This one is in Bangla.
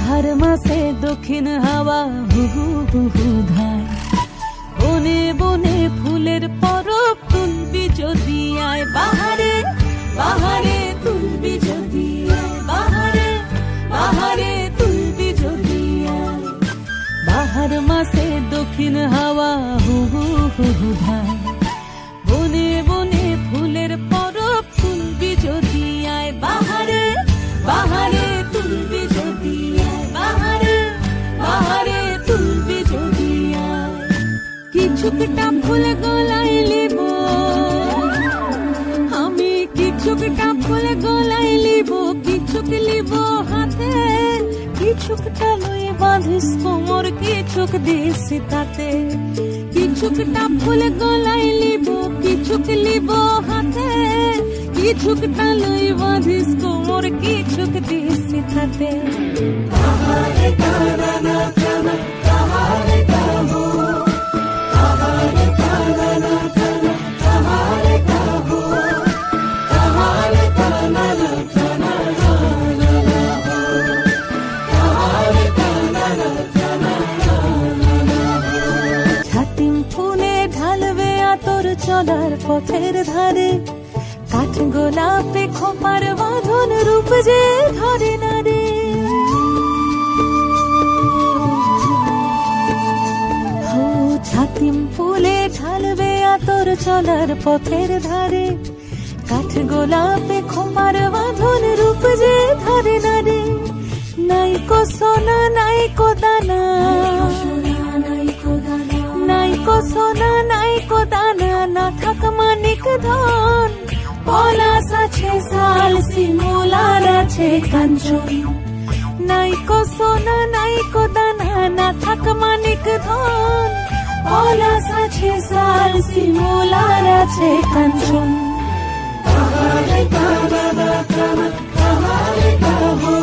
বাহার মাসে দক্ষিণ হাওয়া হুহু হুহু ধায়, বনে বনে ফুলের পরব তুলবি যদি আয়, বাহারে বাহারে তুলবি যদি আয়, বাহারে বাহারে তুলবি যদি আয়। বাহার মাসে দক্ষিণ হাওয়া হুহু হুহু ধায়, বনে বনে ফুলের পরব তুলবি যদি আয়, বাহারে বাহারে তুলবি যদি আয়, বাহারে বাহারে তুলবি যদি আয়। কিছুকটা ফুল গলায় লিব আমি, কিছুকটা ফুল গলায় লিব, কিছুক লিব হাতে, কিছুকটা লই বাঁধিস কোমর, কিছুক দিস তাতে। কিছুকটা ফুল গলায় লিব, কিছুক লিব হাতে, কিছুকটা লই বাঁধিস কোমর, কিছুক দিস তাতে। তাহারে তারা না জানা, তাহারে কাহো, তাহারে তারা না জানা, তাহারে কাহো, তাহারে তারা না জানা, তাহারে তারা না জানা। ছাতিম ফুলে ঢালবে আতর চলার পথের ধারে, কাঠ গোলাপে খোপার বাঁধন রূপ যে ধরে না রে। ছাতিম ফুলে ঢালবে আতর চলার পথের ধারে, কাঠ গোলাপে খোপার বাঁধন রূপ যে ধরে না রে। নাইকো সোনা নাইকো দানা, নাইকো সোনা নাইকো দানা, না থাক মানিক ধন, পলাশ আছে শাল শিমুলার আছে কাঞ্চন। নাইকো সোনা নাইকো দানা, না থাক মানিক ধন, পলাশ আছে শাল শিমুলার আছে কাঞ্চন। তাহারে তারা না জানা, তাহারে কাহো।